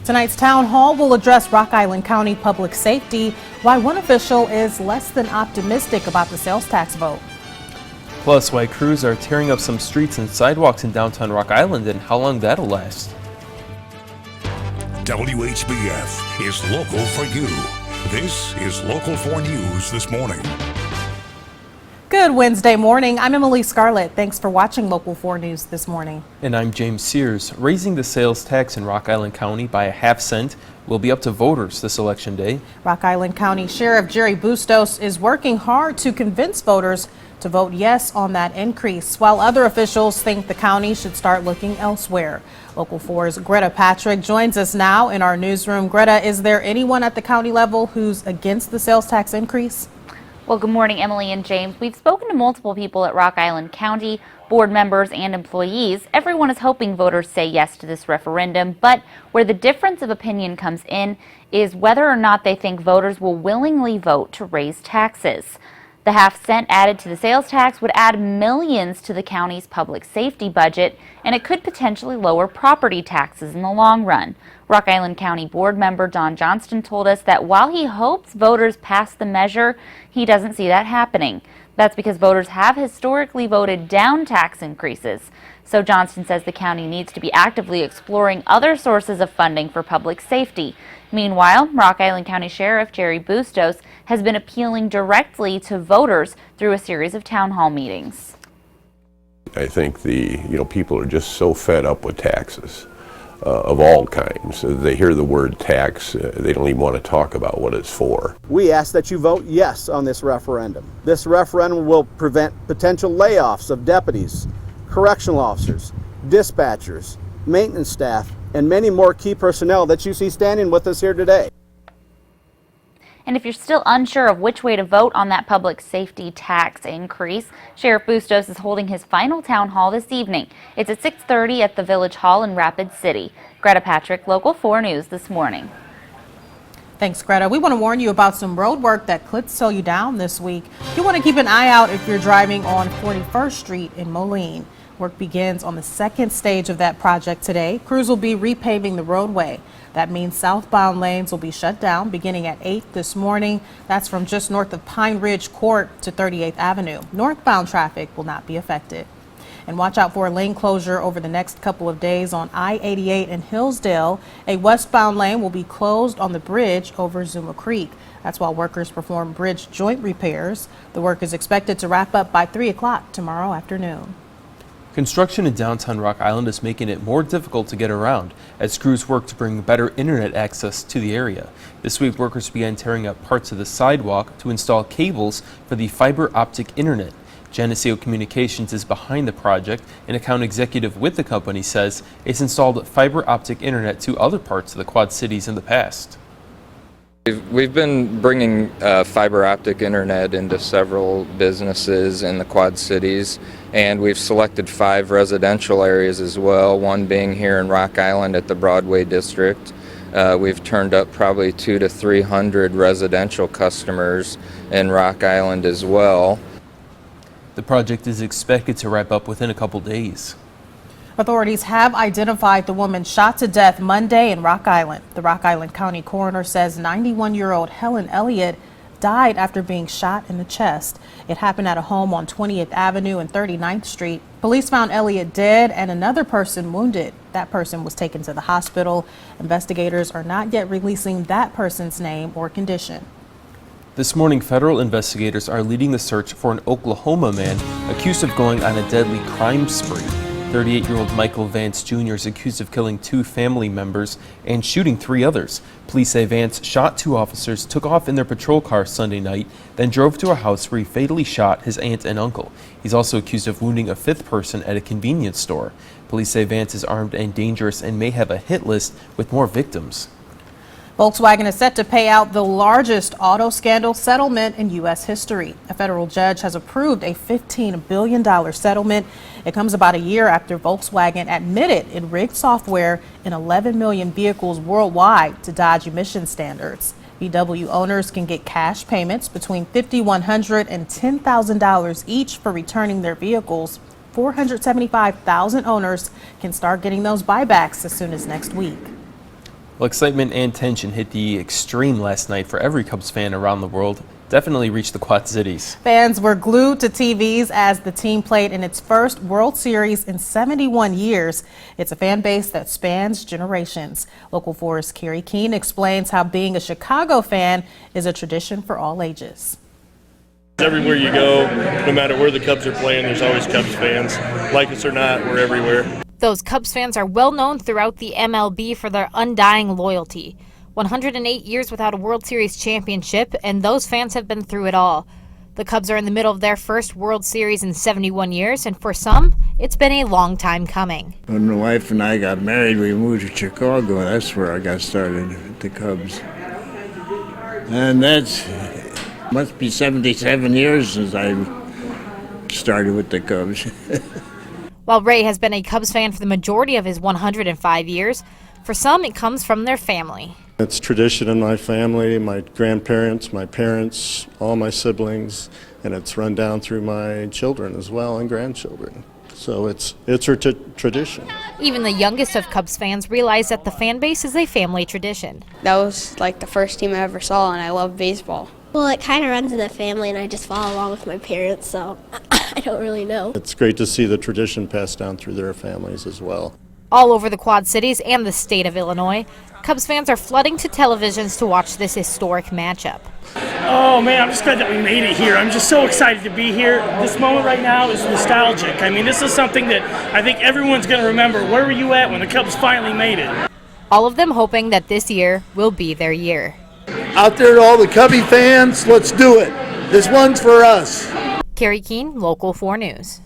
Tonight's town hall will address Rock Island County public safety, why one official is less than optimistic about the sales tax vote. Plus, why crews are tearing up some streets and sidewalks in downtown Rock Island and how long that'll last. WHBF is local for you. This is Local 4 News this morning. Good Wednesday morning. I'm Emily Scarlett. Thanks for watching Local 4 News this morning. And I'm James SEARS. Raising the sales tax in Rock Island County by a half-cent will be up to voters this election day. Rock Island County Sheriff Jerry Bustos is working hard to convince voters to vote yes on that increase, while other officials think the county should start looking elsewhere. Local 4's Greta Patrick joins us now in our newsroom. Greta, is there anyone at the county level who's against the sales tax increase? Well, good morning, Emily and James. We've spoken to multiple people at Rock Island County, board members and employees. Everyone is hoping voters say yes to this referendum, but where the difference of opinion comes in is whether or not they think voters will willingly vote to raise taxes. The half-cent added to the sales tax would add millions to the county's public safety budget, and it could potentially lower property taxes in the long run. Rock Island County Board member Don Johnston told us that while he hopes voters pass the measure, he doesn't see that happening. That's because voters have historically voted down tax increases. So Johnston says the county needs to be actively exploring other sources of funding for public safety. Meanwhile, Rock Island County Sheriff Jerry Bustos has been appealing directly to voters through a series of town hall meetings. I think people are just so fed up with taxes of all kinds. They hear the word tax, they don't even want to talk about what it's for. We ask that you vote yes on this referendum. This referendum will prevent potential layoffs of deputies, correctional officers, dispatchers, maintenance staff, and many more key personnel that you see standing with us here today. And if you're still unsure of which way to vote on that public safety tax increase, Sheriff Bustos is holding his final town hall this evening. It's at 6:30 at the Village Hall in Rapid City. Greta Patrick, Local 4 News this morning. Thanks, Greta. We want to warn you about some road work that could slow you down this week. You want to keep an eye out if you're driving on 41st Street in Moline. Work begins on the second stage of that project today. Crews will be repaving the roadway. That means southbound lanes will be shut down beginning at 8 this morning. That's from just north of Pine Ridge Court to 38th Avenue. Northbound traffic will not be affected. And watch out for a lane closure over the next couple of days on I-88 in Hillsdale. A westbound lane will be closed on the bridge over Zuma Creek. That's while workers perform bridge joint repairs. The work is expected to wrap up by 3 o'clock tomorrow afternoon. Construction in downtown Rock Island is making it more difficult to get around as crews work to bring better internet access to the area. This week, workers began tearing up parts of the sidewalk to install cables for the fiber optic internet. Geneseo Communications is behind the project. An account executive with the company says it's installed fiber optic internet to other parts of the Quad Cities in the past. We've been bringing fiber optic internet into several businesses in the Quad Cities, and we've selected 5 residential areas as well, one being here in Rock Island at the Broadway District. We've turned up probably 200 to 300 residential customers in Rock Island as well. The project is expected to wrap up within a couple days. Authorities have identified the woman shot to death Monday in Rock Island. The Rock Island County coroner says 91-year-old Helen Elliott died after being shot in the chest. It happened at a home on 20th Avenue and 39th Street. Police found Elliott dead and another person wounded. That person was taken to the hospital. Investigators are not yet releasing that person's name or condition. This morning, federal investigators are leading the search for an Oklahoma man accused of going on a deadly crime spree. 38-year-old Michael Vance Jr. is accused of killing 2 family members and shooting 3 others. Police say Vance shot 2 officers, took off in their patrol car Sunday night, then drove to a house where he fatally shot his aunt and uncle. He's also accused of wounding a 5th person at a convenience store. Police say Vance is armed and dangerous and may have a hit list with more victims. Volkswagen is set to pay out the largest auto scandal settlement in U.S. history. A federal judge has approved a $15 billion settlement. It comes about a year after Volkswagen admitted it rigged software in 11 million vehicles worldwide to dodge emission standards. VW owners can get cash payments between $5,100 and $10,000 each for returning their vehicles. 475,000 owners can start getting those buybacks as soon as next week. Well, excitement and tension hit the extreme last night for every Cubs fan around the world. Definitely reached the Quad Cities. Fans were glued to TVs as the team played in its first World Series in 71 years. It's a fan base that spans generations. Local 4's Carrie Keene explains how being a Chicago fan is a tradition for all ages. Everywhere you go, no matter where the Cubs are playing, there's always Cubs fans. Like us or not, we're everywhere. Those Cubs fans are well known throughout the MLB for their undying loyalty. 108 years without a World Series championship, and those fans have been through it all. The Cubs are in the middle of their first World Series in 71 years, and for some, it's been a long time coming. When my wife and I got married, we moved to Chicago. That's where I got started with the Cubs. And that's must be 77 years since I started with the Cubs. While Ray has been a Cubs fan for the majority of his 105 years, for some it comes from their family. It's tradition in my family, my grandparents, my parents, all my siblings, and it's run down through my children as well and grandchildren. So it's a tradition. Even the youngest of Cubs fans realize that the fan base is a family tradition. That was like the first team I ever saw, and I love baseball. Well, it kind of runs in the family, and I just follow along with my parents, so I don't really know. It's great to see the tradition passed down through their families as well. All over the Quad Cities and the state of Illinois, Cubs fans are flooding to televisions to watch this historic matchup. Oh man, I'm just glad that we made it here. I'm just so excited to be here. This moment right now is nostalgic. I mean, this is something that I think everyone's going to remember. Where were you at when the Cubs finally made it? All of them hoping that this year will be their year. Out there to all the Cubby fans, let's do it. This one's for us. Carrie Keene, Local 4 News.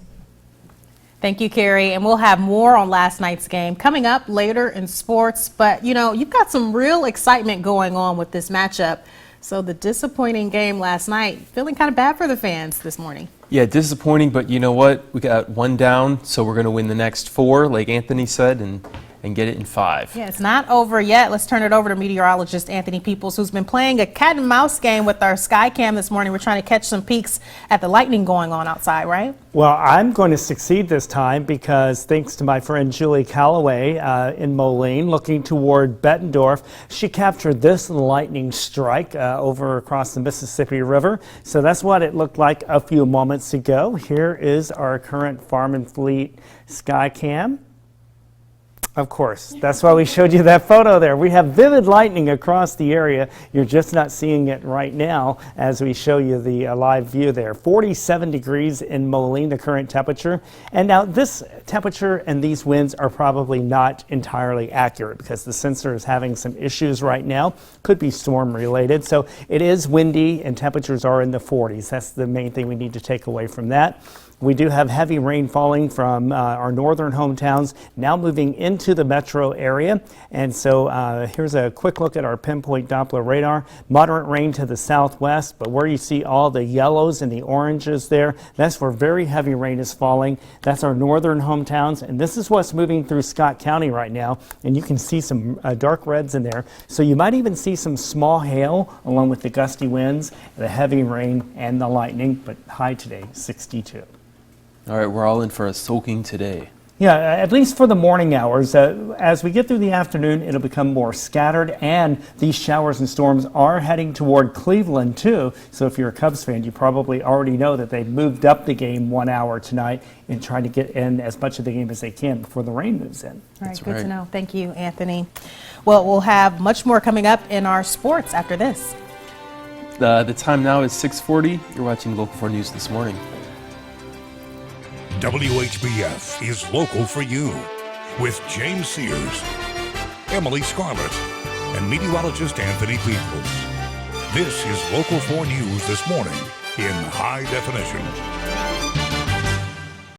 Thank you, Carrie. And we'll have more on last night's game coming up later in sports. But, you know, you've got some real excitement going on with this matchup. So the disappointing game last night, feeling kind of bad for the fans this morning. Yeah, disappointing, but you know what? We got one down, so we're going to win the next 4, like Anthony said, and get it in 5. Yeah, it's not over yet. Let's turn it over to meteorologist Anthony Peoples, who's been playing a cat and mouse game with our sky cam this morning. We're trying to catch some peeks at the lightning going on outside, right? Well, I'm going to succeed this time because thanks to my friend Julie Calloway in Moline, looking toward Bettendorf, she captured this lightning strike over across the Mississippi River. So that's what it looked like a few moments ago. Here is our current Farm and Fleet sky cam. Of course, that's why we showed you that photo there. We have vivid lightning across the area. You're just not seeing it right now as we show you the live view there. 47 degrees in Moline, the current temperature. And now this temperature and these winds are probably not entirely accurate because the sensor is having some issues right now. Could be storm related. So it is windy and temperatures are in the 40s. That's the main thing we need to take away from that. We do have heavy rain falling from our northern hometowns, now moving into the metro area. And so here's a quick look at our pinpoint Doppler radar. Moderate rain to the southwest, but where you see all the yellows and the oranges there, that's where very heavy rain is falling. That's our northern hometowns, and this is what's moving through Scott County right now. And you can see some dark reds in there. So you might even see some small hail along with the gusty winds, the heavy rain, and the lightning, but high today, 62. All right, we're all in for a soaking today. Yeah, at least for the morning hours. As we get through the afternoon, it'll become more scattered, and these showers and storms are heading toward Cleveland, too. So if you're a Cubs fan, you probably already know that they've moved up the game 1 hour tonight and trying to get in as much of the game as they can before the rain moves in. All right, good to know. Thank you, Anthony. Well, we'll have much more coming up in our sports after this. The time now is 6:40. You're watching Local 4 News this morning. WHBF is local for you with James Sears, Emily Scarlett, and meteorologist Anthony Peoples. This is Local 4 News this morning in high definition.